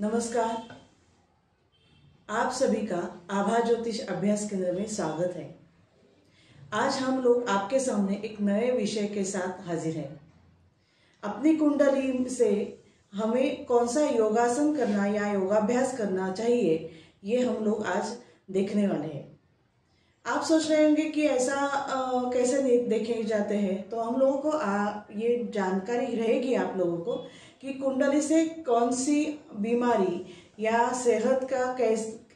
नमस्कार। आप सभी का आभा ज्योतिष अभ्यास केंद्र में स्वागत है। आज हम लोग आपके सामने एक नए विषय के साथ हाजिर हैं। अपनी कुंडली से हमें कौन सा योगासन करना या योगाभ्यास करना चाहिए, ये हम लोग आज देखने वाले हैं। आप सोच रहे होंगे कि ऐसा कैसे देखे जाते हैं, तो हम लोगों को ये जानकारी रहेगी आप लोगों को कि कुंडली से कौन सी बीमारी या सेहत का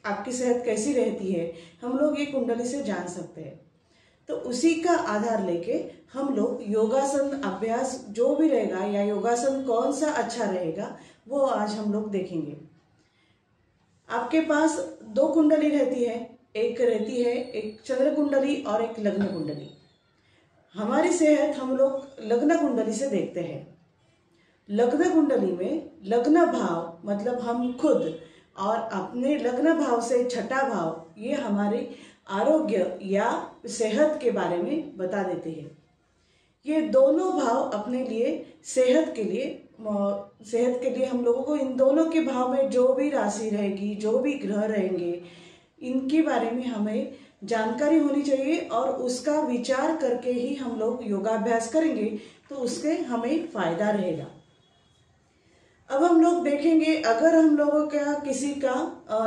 आपकी सेहत कैसी रहती है, हम लोग ये कुंडली से जान सकते हैं। तो उसी का आधार लेके हम लोग योगासन अभ्यास जो भी रहेगा या योगासन कौन सा अच्छा रहेगा वो आज हम लोग देखेंगे। आपके पास दो कुंडली रहती है, एक रहती है एक चंद्र कुंडली और एक लग्न कुंडली। हमारी सेहत हम लोग लग्न कुंडली से देखते हैं। लग्न कुंडली में लग्न भाव मतलब हम खुद, और अपने लग्न भाव से छठा भाव ये हमारे आरोग्य या सेहत के बारे में बता देते हैं। ये दोनों भाव अपने लिए सेहत के लिए हम लोगों को इन दोनों के भाव में जो भी राशि रहेगी, जो भी ग्रह रहेंगे, इनके बारे में हमें जानकारी होनी चाहिए और उसका विचार करके ही हम लोग योगाभ्यास करेंगे तो उसके हमें फायदा रहेगा। अब हम लोग देखेंगे, अगर हम लोगों का किसी का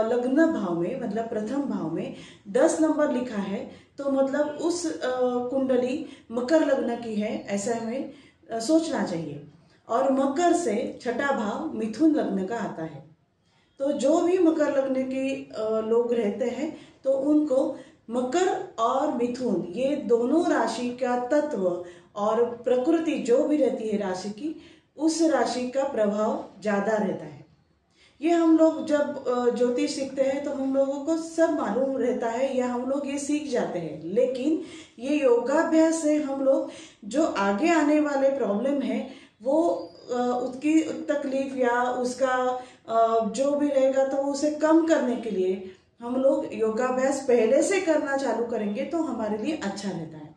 लग्न भाव में मतलब प्रथम भाव में 10 नंबर लिखा है तो मतलब उस कुंडली मकर लग्न की है, ऐसा हमें सोचना चाहिए। और मकर से छठा भाव मिथुन लग्न का आता है। तो जो भी मकर लग्न के लोग रहते हैं तो उनको मकर और मिथुन ये दोनों राशि का तत्व और प्रकृति जो भी रहती है राशि की, उस राशि का प्रभाव ज्यादा रहता है। ये हम लोग जब ज्योतिष सीखते हैं तो हम लोगों को सब मालूम रहता है या हम लोग ये सीख जाते हैं, लेकिन ये योगाभ्यास से हम लोग जो आगे आने वाले प्रॉब्लम है वो उसकी तकलीफ या उसका जो भी रहेगा तो उसे कम करने के लिए हम लोग योगाभ्यास पहले से करना चालू करेंगे तो हमारे लिए अच्छा रहता है।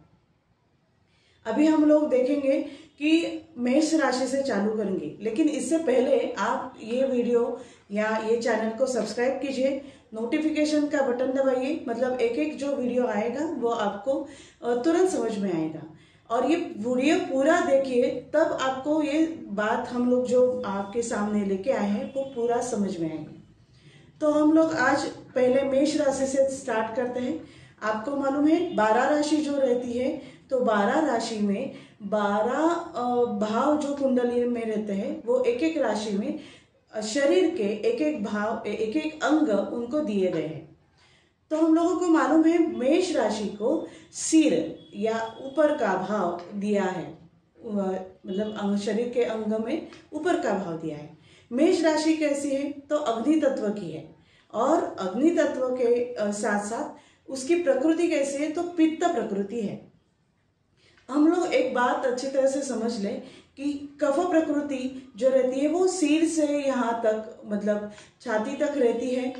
अभी हम लोग देखेंगे कि मेष राशि से चालू करेंगे, लेकिन इससे पहले आप ये वीडियो या ये चैनल को सब्सक्राइब कीजिए, नोटिफिकेशन का बटन दबाइए, मतलब एक एक जो वीडियो आएगा वो आपको तुरंत समझ में आएगा। और ये वीडियो पूरा देखिए, तब आपको ये बात हम लोग जो आपके सामने लेके आए हैं वो पूरा समझ में आएगी। तो हम लोग आज पहले मेष राशि से स्टार्ट करते हैं। आपको मालूम है 12 राशि जो रहती है, तो 12 राशि में 12 भाव जो कुंडली में रहते हैं वो एक एक राशि में शरीर के एक एक भाव, एक एक अंग उनको दिए गए हैं। तो हम लोगों को मालूम है मेष राशि को सिर या ऊपर का भाव दिया है, मतलब शरीर के अंग में ऊपर का भाव दिया है। मेष राशि कैसी है तो अग्नि तत्व की है, और अग्नि तत्व के साथ साथ उसकी प्रकृति कैसी है तो पित्त प्रकृति है। हम लोग एक बात अच्छी तरह से समझ लें कि कफ प्रकृति जो रहती है वो सिर से यहाँ तक मतलब छाती तक रहती है,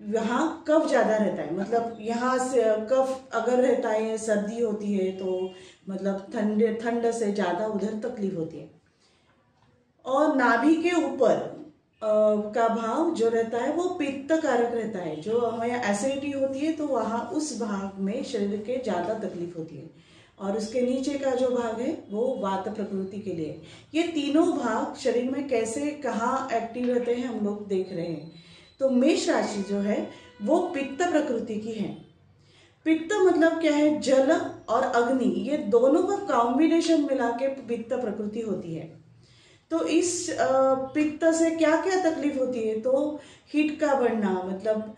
यहाँ कफ ज्यादा रहता है। मतलब यहाँ से कफ अगर रहता है, सर्दी होती है तो मतलब ठंड से ज्यादा उधर तकलीफ होती है। और नाभि के ऊपर का भाव जो रहता है वो पित्त कारक रहता है। जो हमें एसिडिटी होती है तो वहाँ उस भाग में शरीर के ज्यादा तकलीफ होती है, और उसके नीचे का जो भाग है वो वात प्रकृति के लिए। ये तीनों भाग शरीर में कैसे कहाँ एक्टिव रहते हैं हम लोग देख रहे हैं। तो मेष राशि जो है वो पित्त प्रकृति की है। पित्त मतलब क्या है, जल और अग्नि, ये दोनों का कॉम्बिनेशन मिला के पित्त प्रकृति होती है। तो इस पित्त से क्या क्या तकलीफ होती है तो हीट का बढ़ना, मतलब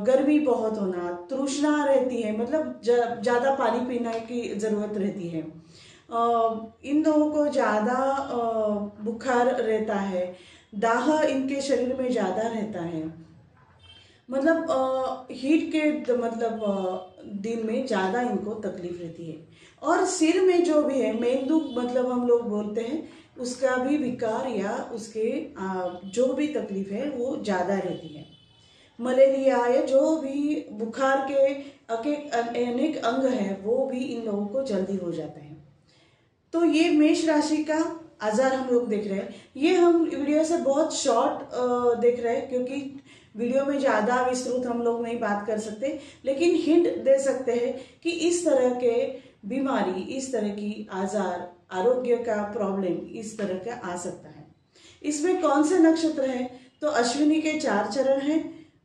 गर्मी बहुत होना, तृष्णा रहती है, मतलब ज्यादा पानी पीने की जरूरत रहती है। इन लोगों को ज्यादा बुखार रहता है, दाह इनके शरीर में ज्यादा रहता है, मतलब हीट के दिन में ज्यादा इनको तकलीफ रहती है। और सिर में जो भी है मेंदु मतलब हम लोग बोलते हैं, उसका भी विकार या उसके जो भी तकलीफ है वो ज्यादा रहती है। मलेरिया या जो भी बुखार के अनेक अंग है वो भी इन लोगों को जल्दी हो जाते हैं। तो ये मेष राशि का आजार हम लोग देख रहे हैं, ये हम वीडियो से बहुत शॉर्ट देख रहे हैं, क्योंकि वीडियो में ज़्यादा विस्तृत हम लोग नहीं बात कर सकते, लेकिन हिंट दे सकते हैं कि इस तरह के बीमारी, इस तरह की आजार, आरोग्य का प्रॉब्लम इस तरह का आ सकता है। इसमें कौन से नक्षत्र हैं? तो अश्विनी के 4 चरण हैं,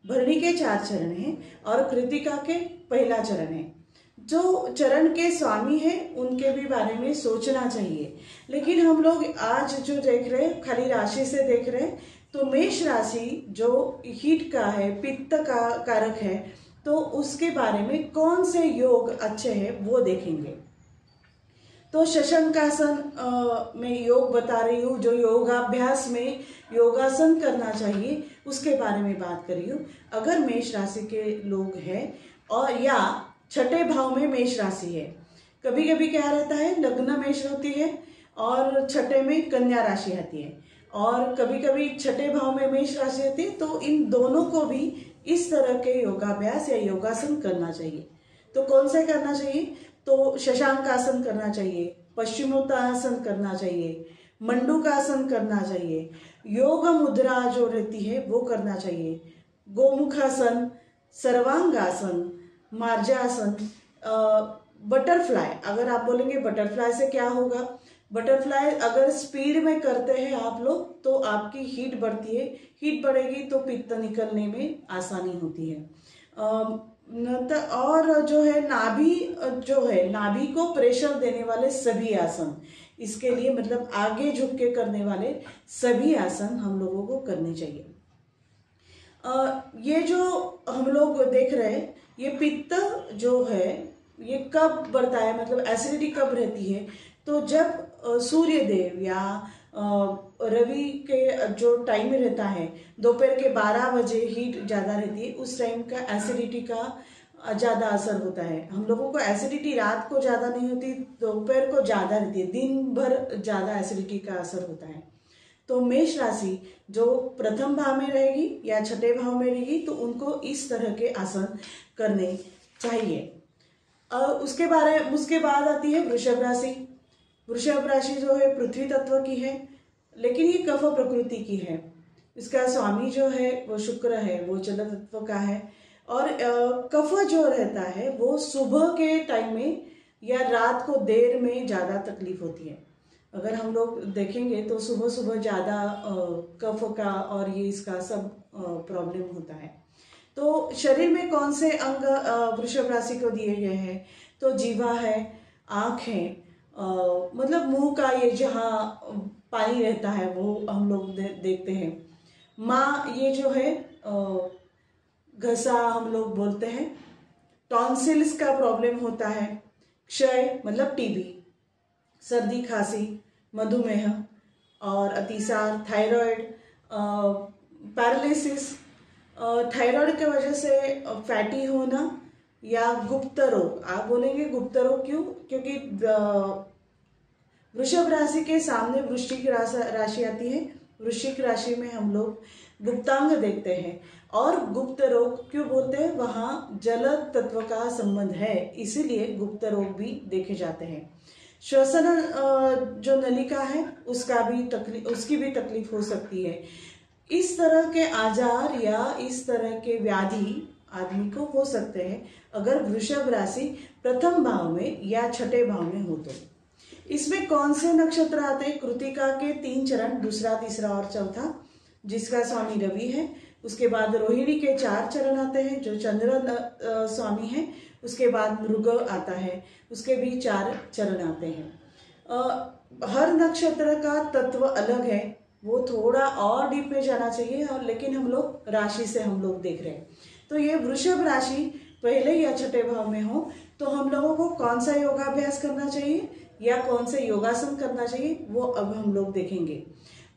भरणी के 4 चरण हैं और कृतिका के पहला चरण है। जो चरण के स्वामी हैं उनके भी बारे में सोचना चाहिए। लेकिन हम लोग आज जो देख रहे हैं खाली राशि से देख रहे हैं, तो मेष राशि जो हीट का है, पित्त का कारक है, तो उसके बारे में कौन से योग अच्छे हैं वो देखेंगे। तो शशंकासन में योग बता रही हूँ, जो योगाभ्यास में योगासन करना चाहिए उसके बारे में बात कर रही हूँ। अगर मेष राशि के लोग हैं और या छठे भाव में मेष राशि है, कभी कभी क्या रहता है लग्न मेष होती है और छठे में कन्या राशि आती है, और कभी कभी छठे भाव में मेष राशि होती है, तो इन दोनों को भी इस तरह के योगाभ्यास या योगासन करना चाहिए। तो कौन सा करना चाहिए? तो शशांकासन करना चाहिए, पश्चिमोत्तानासन करना चाहिए, मंडूकासन करना चाहिए, योग मुद्रा जो रहती है वो करना चाहिए, गोमुखासन, सर्वांगासन, मार्जासन, बटरफ्लाई। अगर आप बोलेंगे बटरफ्लाई से क्या होगा, बटरफ्लाई अगर स्पीड में करते हैं आप लोग तो आपकी हीट बढ़ती है, हीट बढ़ेगी तो पित्त निकलने में आसानी होती है। और जो है नाभि को प्रेशर देने वाले सभी आसन, इसके लिए मतलब आगे झुक के करने वाले सभी आसन हम लोगों को करने चाहिए। ये जो हम लोग देख रहे हैं, ये पित्त जो है ये कब बढ़ता है, मतलब एसिडिटी कब रहती है? तो जब सूर्य देव या रवि के जो टाइम रहता है, दोपहर के 12 बजे हीट ज़्यादा रहती है, उस टाइम का एसिडिटी का ज़्यादा असर होता है। हम लोगों को एसिडिटी रात को ज़्यादा नहीं होती, दोपहर को ज़्यादा रहती है, दिन भर ज़्यादा एसिडिटी का असर होता है। तो मेष राशि जो प्रथम भाव में रहेगी या छठे भाव में रहेगी तो उनको इस तरह के आसन करने चाहिए। उसके बाद आती है वृषभ राशि। वृषभ राशि जो है पृथ्वी तत्व की है, लेकिन ये कफ प्रकृति की है। इसका स्वामी जो है वो शुक्र है, वो जल तत्व का है, और कफ जो रहता है वो सुबह के टाइम में या रात को देर में ज़्यादा तकलीफ होती है। अगर हम लोग देखेंगे तो सुबह सुबह ज़्यादा कफ का और ये इसका सब प्रॉब्लम होता है। तो शरीर में कौन से अंग वृषभ राशि को दिए गए हैं? तो जीवा है, आँख है, मतलब मुंह का ये जहाँ पानी रहता है वो हम लोग देखते हैं। माँ ये जो है घसा हम लोग बोलते हैं। टॉन्सिल्स का प्रॉब्लम होता है। क्षय मतलब टीबी, सर्दी खांसी, मधुमेह और अतिसार, थायराइड, पैरालिसिस, थायराइड की वजह से फैटी होना या गुप्त रोग। आप बोलेंगे गुप्त रोग क्यों? क्योंकि वृषभ राशि के सामने वृश्चिक राशि आती है। वृश्चिक राशि में हम लोग गुप्तांग देखते हैं, और गुप्त रोग क्यों बोलते हैं? वहाँ जल तत्व का संबंध है, इसीलिए गुप्त रोग भी देखे जाते हैं। श्वसन जो नलिका है उसकी भी तकलीफ हो सकती है। इस तरह के आजार या इस तरह के व्याधि आदमी को हो सकते हैं अगर वृषभ राशि प्रथम भाव में या छठे भाव में हो तो। इसमें कौन से नक्षत्र आते हैं? कृतिका के 3 चरण, दूसरा, तीसरा और चौथा, जिसका स्वामी रवि है। उसके बाद रोहिणी के 4 चरण आते हैं जो चंद्र स्वामी है। उसके बाद मृग आता है, उसके भी 4 चरण आते हैं। हर नक्षत्र का तत्व अलग है, वो थोड़ा और डीप में जाना चाहिए, और लेकिन हम लोग राशि से हम लोग देख रहे हैं। तो ये वृषभ राशि पहले या छठे भाव में हो तो हम लोगों को कौन सा योगाभ्यास करना चाहिए या कौन से योगासन करना चाहिए वो अब हम लोग देखेंगे।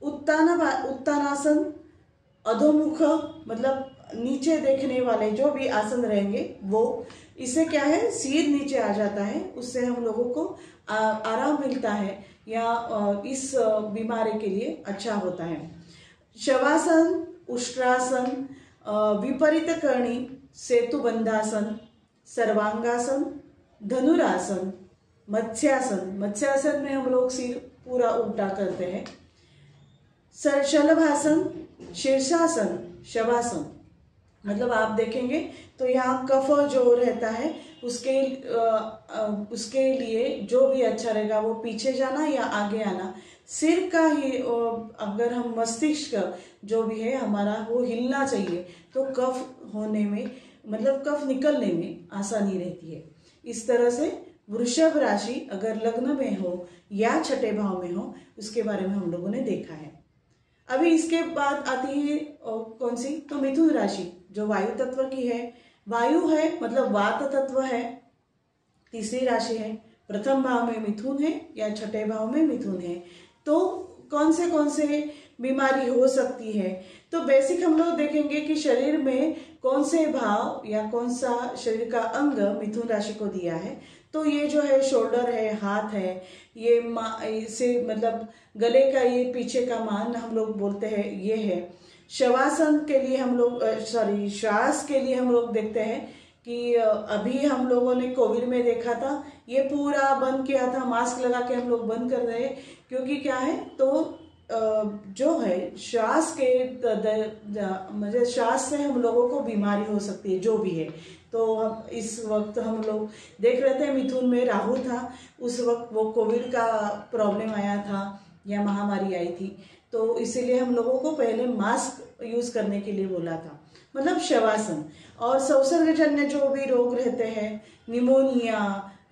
उत्तानासन, अधोमुख मतलब नीचे देखने वाले जो भी आसन रहेंगे वो, इससे क्या है सिर नीचे आ जाता है, उससे हम लोगों को आराम मिलता है या इस बीमारी के लिए अच्छा होता है। शवासन, उष्ट्रासन, विपरीत करणी, सेतुबंधासन, सर्वांगासन, धनुरासन, मत्स्यासन। मत्स्यासन में हम लोग सिर पूरा उल्टा करते हैं। शलभासन, शीर्षासन, शवासन। मतलब आप देखेंगे तो यहाँ कफ जो रहता है उसके लिए जो भी अच्छा रहेगा वो पीछे जाना या आगे आना। सिर का ही अगर हम मस्तिष्क जो भी है हमारा वो हिलना चाहिए तो कफ होने में मतलब कफ निकलने में आसानी रहती है। इस तरह से वृषभ राशि अगर लग्न में हो या छठे भाव में हो उसके बारे में हम लोगों ने देखा है। अभी इसके बाद आती है कौन सी, तो मिथुन राशि जो वायु तत्व की है। वायु है मतलब वात तत्व है, तीसरी राशि है। प्रथम भाव में मिथुन है या छठे भाव में मिथुन है। तो कौन से बीमारी हो सकती है, तो बेसिक हम लोग देखेंगे कि शरीर में कौन से भाव या कौन सा शरीर का अंग मिथुन राशि को दिया है। तो ये जो है शोल्डर है, हाथ है, ये इसे मतलब गले का ये पीछे का मान हम लोग बोलते हैं ये है। शवासन के लिए हम लोग श्वास के लिए हम लोग देखते हैं कि अभी हम लोगों ने कोविड में देखा था, ये पूरा बंद किया था, मास्क लगा के हम लोग बंद कर रहे हैं। क्योंकि क्या है तो जो है श्वास के मतलब श्वास से हम लोगों को बीमारी हो सकती है जो भी है। तो हम इस वक्त हम लोग देख रहे थे मिथुन में राहु था, उस वक्त वो कोविड का प्रॉब्लम आया था या महामारी आई थी, तो इसीलिए हम लोगों को पहले मास्क यूज करने के लिए बोला था। मतलब शवासन। और संसर्गजन्य जो भी रोग रहते हैं, निमोनिया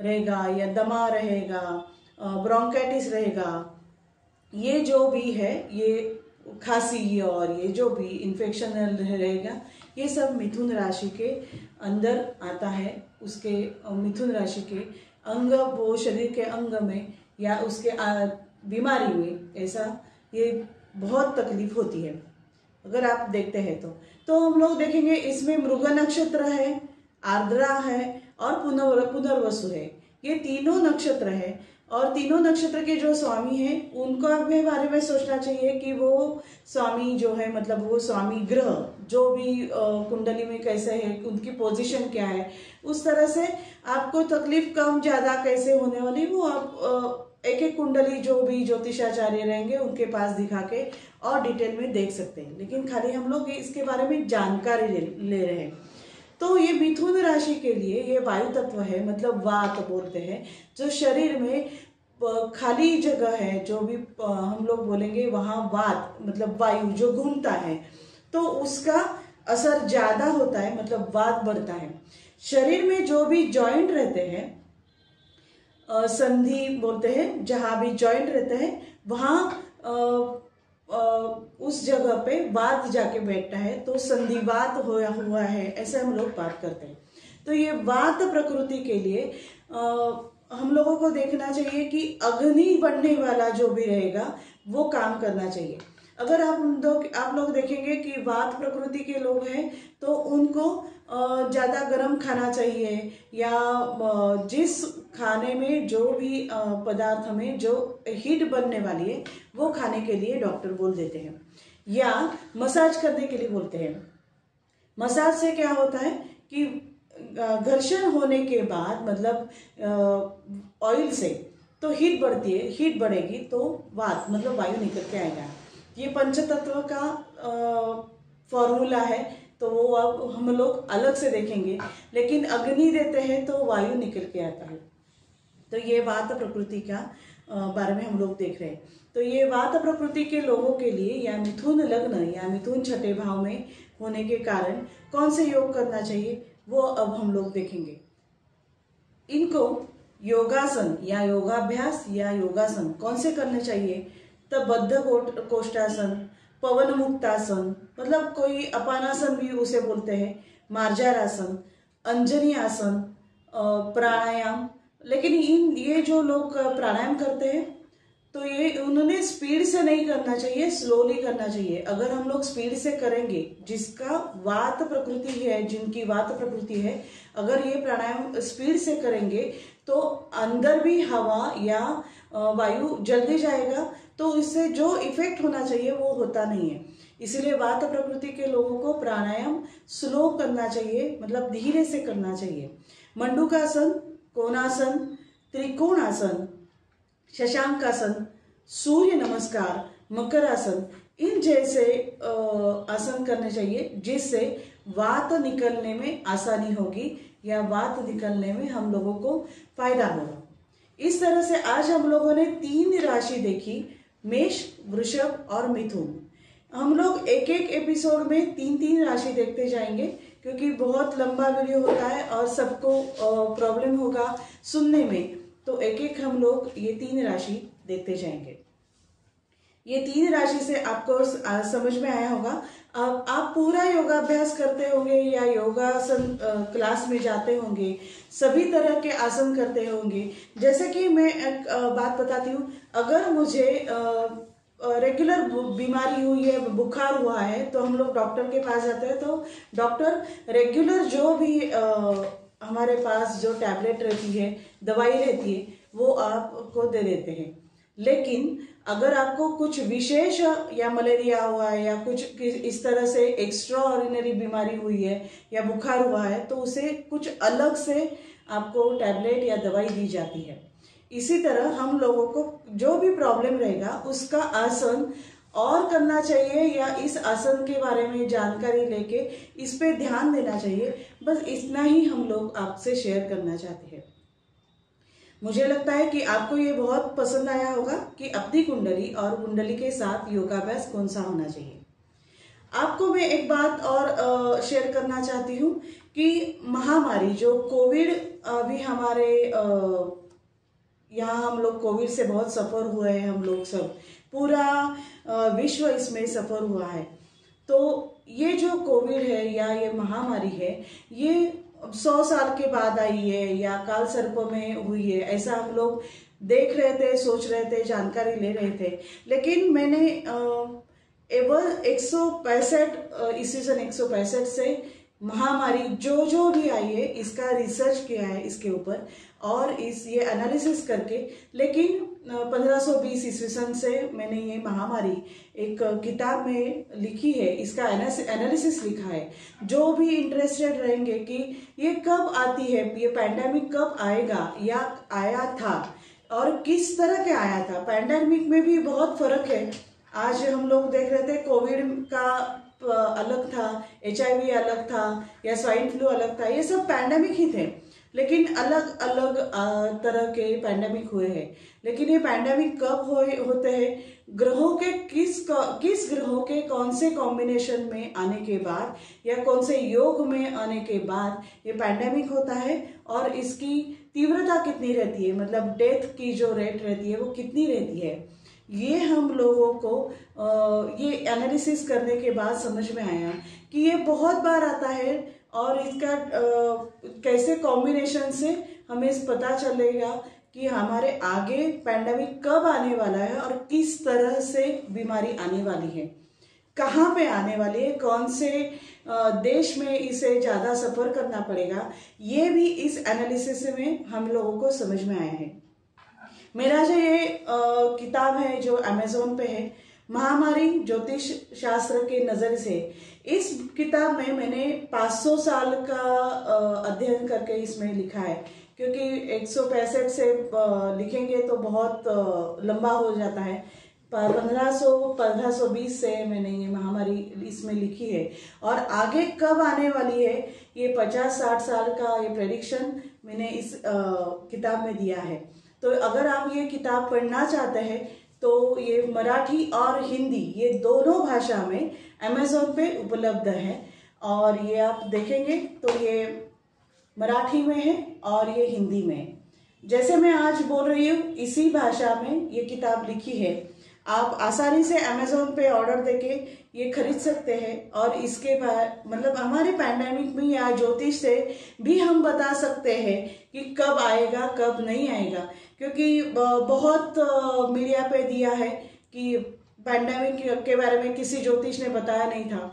रहेगा या दमा रहेगा, ब्रोंकाइटिस रहेगा, ये जो भी है, ये खांसी और ये जो भी इन्फेक्शन रहेगा, ये सब मिथुन राशि के अंदर आता है। उसके मिथुन राशि के अंग वो शरीर के अंग में या उसके बीमारी में ऐसा ये बहुत तकलीफ होती है अगर आप देखते हैं तो हम लोग देखेंगे इसमें मृग नक्षत्र है, आर्द्रा है और पुनर्वसु है। ये तीनों नक्षत्र है और तीनों नक्षत्र के जो स्वामी हैं उनका भी बारे में सोचना चाहिए कि वो स्वामी जो है मतलब वो स्वामी ग्रह जो भी कुंडली में कैसे है, उनकी पोजीशन क्या है, उस तरह से आपको तकलीफ कम ज्यादा कैसे होने वाली वो आप एक एक कुंडली जो भी ज्योतिषाचार्य रहेंगे उनके पास दिखा के और डिटेल में देख सकते हैं। लेकिन खाली हम लोग इसके बारे में जानकारी ले रहे हैं। तो ये मिथुन राशि के लिए ये वायु तत्व है, मतलब वात बोलते हैं। जो शरीर में खाली जगह है जो भी हम लोग बोलेंगे वहां वात मतलब वायु जो घूमता है तो उसका असर ज्यादा होता है, मतलब वात बढ़ता है। शरीर में जो भी जॉइंट रहते हैं, संधि बोलते हैं, जहां भी जॉइंट रहते हैं वहां उस जगह पे वात जाके बैठता है तो संधिवात हुआ है, ऐसे हम लोग बात करते हैं। तो ये वात प्रकृति के लिए हम लोगों को देखना चाहिए कि अग्नि बढ़ने वाला जो भी रहेगा वो काम करना चाहिए। अगर आप लोग देखेंगे कि वात प्रकृति के लोग हैं तो उनको ज़्यादा गर्म खाना चाहिए या जिस खाने में जो भी पदार्थ में जो हीट बनने वाली है वो खाने के लिए डॉक्टर बोल देते हैं या मसाज करने के लिए बोलते हैं। मसाज से क्या होता है कि घर्षण होने के बाद मतलब ऑयल से तो हीट बढ़ती है, हीट बढ़ेगी तो वात मतलब वायु निकल के आएगा। ये पंचतत्व का फॉर्मूला है तो वो अब हम लोग अलग से देखेंगे, लेकिन अग्नि देते हैं तो वायु निकल के आता है। तो ये वात प्रकृति का बारे में हम लोग देख रहे हैं। तो ये वात प्रकृति के लोगों के लिए या मिथुन लग्न या मिथुन छठे भाव में होने के कारण कौन से योग करना चाहिए वो अब हम लोग देखेंगे। इनको योगासन या योगाभ्यास या योगासन कौन से करने चाहिए, तब बद्ध कोष्ठासन, पवन मुक्तासन मतलब कोई अपानासन भी उसे बोलते हैं, मार्जारासन, अंजनी आसन, प्राणायाम। लेकिन ये जो लोग प्राणायाम करते हैं तो ये उन्होंने स्पीड से नहीं करना चाहिए, स्लोली करना चाहिए। अगर हम लोग स्पीड से करेंगे, जिसका वात प्रकृति है, जिनकी वात प्रकृति है, अगर ये प्राणायाम स्पीड से करेंगे तो अंदर भी हवा या वायु जल्दी जाएगा तो इससे जो इफेक्ट होना चाहिए वो होता नहीं है। इसलिए वात प्रकृति के लोगों को प्राणायाम स्लो करना चाहिए, मतलब धीरे से करना चाहिए। मंडूकासन, कोणासन, त्रिकोणासन, शशांकासन, सूर्य नमस्कार, मकर आसन, इन जैसे आसन करने चाहिए जिससे वात निकलने में आसानी होगी या वात निकलने में हम लोगों को फायदा होगा। इस तरह से आज हम लोगों ने 3 राशि देखी, मेष, वृषभ और मिथुन। हम लोग एक एक एपिसोड में 3-3 राशि देखते जाएंगे क्योंकि बहुत लंबा वीडियो होता है और सबको प्रॉब्लम होगा सुनने में, तो एक एक हम लोग ये 3 राशि देखते जाएंगे। ये 3 राशि से आपको समझ में आया होगा। अब आप पूरा योगाभ्यास करते होंगे या योगासन क्लास में जाते होंगे, सभी तरह के आसन करते होंगे। जैसे कि मैं एक बात बताती हूँ, अगर मुझे रेगुलर बीमारी हुई है, बुखार हुआ है, तो हम लोग डॉक्टर के पास जाते हैं, तो डॉक्टर रेगुलर जो भी हमारे पास जो टैबलेट रहती है, दवाई रहती है, वो आपको दे देते हैं। लेकिन अगर आपको कुछ विशेष या मलेरिया हुआ है या कुछ इस तरह से एक्स्ट्रा ऑर्डिनरी बीमारी हुई है या बुखार हुआ है, तो उसे कुछ अलग से आपको टैबलेट या दवाई दी जाती है। इसी तरह हम लोगों को जो भी प्रॉब्लम रहेगा उसका आसन और करना चाहिए या इस आसन के बारे में जानकारी लेके इस पे ध्यान देना चाहिए। बस इतना ही हम लोग आपसे शेयर करना चाहते हैं। मुझे लगता है कि आपको ये बहुत पसंद आया होगा कि अपनी कुंडली और कुंडली के साथ योगाभ्यास कौन सा होना चाहिए। आपको मैं एक बात और शेयर करना चाहती हूँ कि महामारी जो कोविड अभी हमारे यहाँ हम लोग कोविड से बहुत सफ़र हुए हैं, हम लोग सब, पूरा विश्व इसमें सफ़र हुआ है। तो ये जो कोविड है या ये महामारी है, ये 100 साल के बाद आई है या काल सर्प में हुई है, ऐसा हम लोग देख रहे थे, सोच रहे थे, जानकारी ले रहे थे। लेकिन मैंने एवं 165 ईस्वी सन 165 से महामारी जो भी आई है इसका रिसर्च किया है इसके ऊपर, और ये एनालिसिस करके, लेकिन 1520 ईस्वी सन से मैंने ये महामारी एक किताब में लिखी है, इसका एनालिसिस लिखा है। जो भी इंटरेस्टेड रहेंगे कि ये कब आती है, ये पैंडेमिक कब आएगा या आया था और किस तरह के आया था। पैंडेमिक में भी बहुत फर्क है। आज हम लोग देख रहे थे कोविड का अलग था, HIV अलग था या स्वाइन फ्लू अलग था, ये सब पैंडेमिक ही थे, लेकिन अलग अलग तरह के पैंडेमिक हुए हैं। लेकिन ये पैंडेमिक कब होते हैं, ग्रहों के किस ग्रहों के कौन से कॉम्बिनेशन में आने के बाद या कौन से योग में आने के बाद ये पैंडेमिक होता है, और इसकी तीव्रता कितनी रहती है, मतलब डेथ की जो रेट रहती है वो कितनी रहती है। ये हम लोगों को ये एनालिसिस करने के बाद समझ में आया कि ये बहुत बार आता है, और इसका कैसे कॉम्बिनेशन से हमें पता चलेगा कि हमारे आगे पैंडेमिक कब आने वाला है और किस तरह से बीमारी आने वाली है, कहाँ पे आने वाली है, कौन से देश में इसे ज़्यादा सफ़र करना पड़ेगा। ये भी इस एनालिसिस में हम लोगों को समझ में आया है। मेरा जो ये किताब है जो अमेज़न पे है, महामारी ज्योतिष शास्त्र के नज़र से, इस किताब में मैंने 500 साल का अध्ययन करके इसमें लिखा है, क्योंकि 165 से लिखेंगे तो बहुत लंबा हो जाता है। 1520 से मैंने ये महामारी इसमें लिखी है, और आगे कब आने वाली है ये 50-60 साल का ये प्रेडिक्शन मैंने इस किताब में दिया है। तो अगर आप ये किताब पढ़ना चाहते हैं तो ये मराठी और हिंदी ये दोनों भाषा में अमेज़न पे उपलब्ध है, और ये आप देखेंगे तो ये मराठी में है और ये हिंदी में है। जैसे मैं आज बोल रही हूँ इसी भाषा में ये किताब लिखी है। आप आसानी से अमेज़न पे ऑर्डर देके ये खरीद सकते हैं, और इसके बाद मतलब हमारे पैंडेमिक में या ज्योतिष से भी हम बता सकते हैं कि कब आएगा कब नहीं आएगा, क्योंकि बहुत मीडिया पे दिया है कि पैंडेमिक के बारे में किसी ज्योतिष ने बताया नहीं था,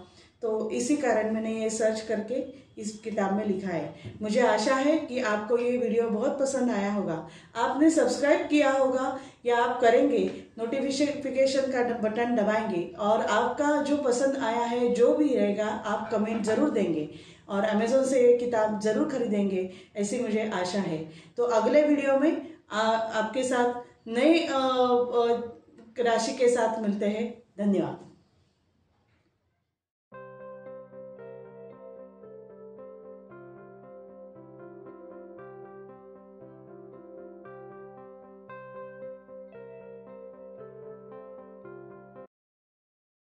तो इसी कारण मैंने ये सर्च करके इस किताब में लिखा है। मुझे आशा है कि आपको ये वीडियो बहुत पसंद आया होगा। आपने सब्सक्राइब किया होगा या आप करेंगे, नोटिफिकेशन का बटन दबाएंगे, और आपका जो पसंद आया है जो भी रहेगा आप कमेंट ज़रूर देंगे, और अमेज़न से ये किताब ज़रूर खरीदेंगे, ऐसी मुझे आशा है। तो अगले वीडियो में आपके साथ नए राशि के साथ मिलते हैं। धन्यवाद।